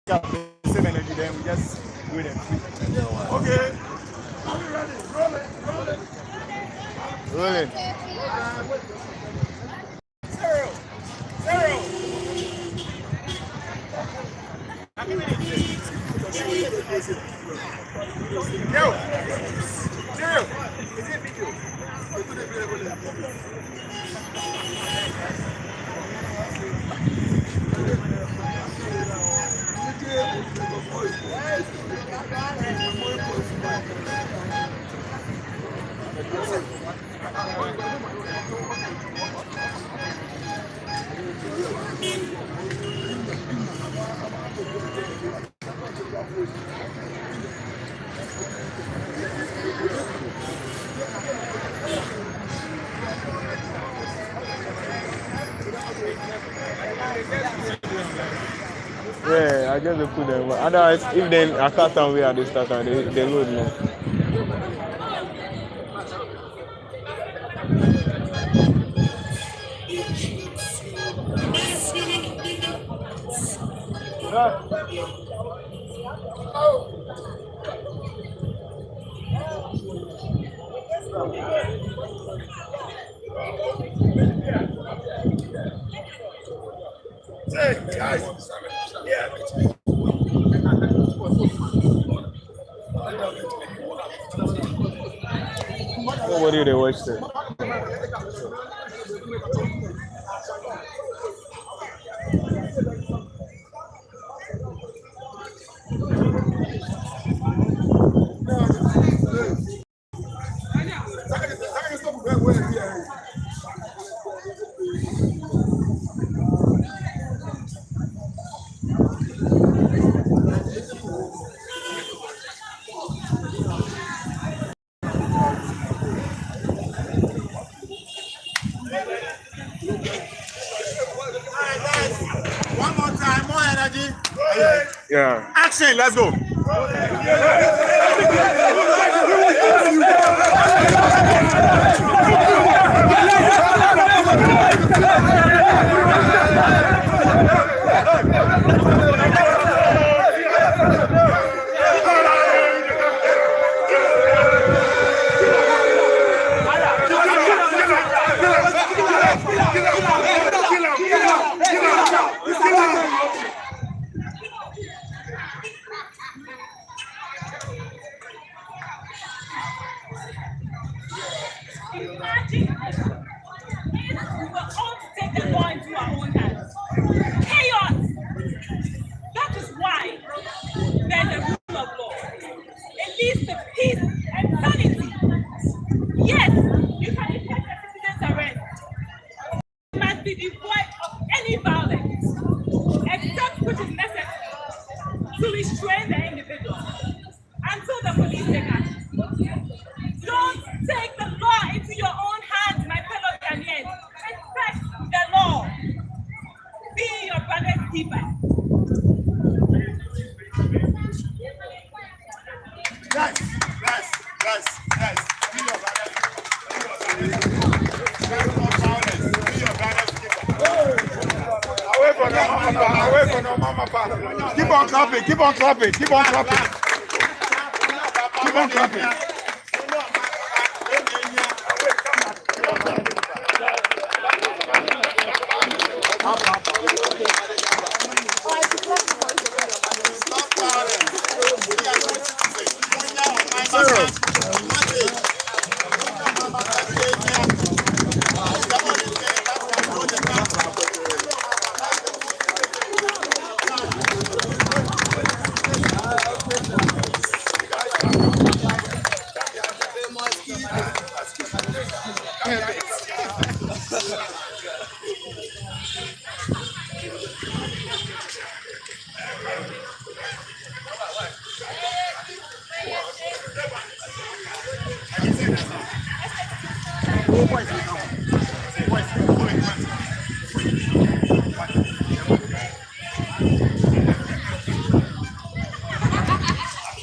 have the same energy, then we just do them. Okay. Are we ready? Rolling. Zero. Yo. Zero. Is it video? Yeah, I guess they put them. But otherwise, if then I start time where they start time, they load now. Hey, guys. Yeah. Nobody they watch it. One more time, more energy. Yeah. Action, let's go. Imagine if we were all to take the law into our own hands. Chaos! That is why there's a rule of law. It leads to peace and sanity. Yes, you can effect a citizen's arrest. It must be devoid of any violence, except which is necessary to restrain the individual until the police take action. Don't take the law into your own hands, my fellow Ghanaians. Respect the law. Be your brother's keeper. Yes. Be your brother's keeper. Be your brother's keeper. Away from the mama. Keep on clapping. Keep on clapping.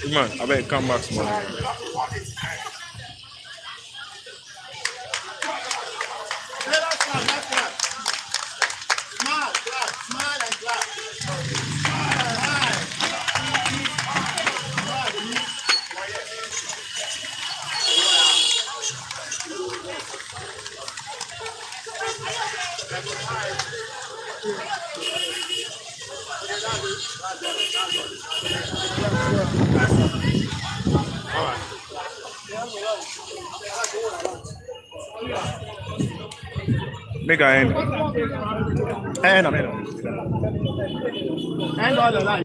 Man, I better come back small. Smile and clap. Make I end. End on it. End all the line.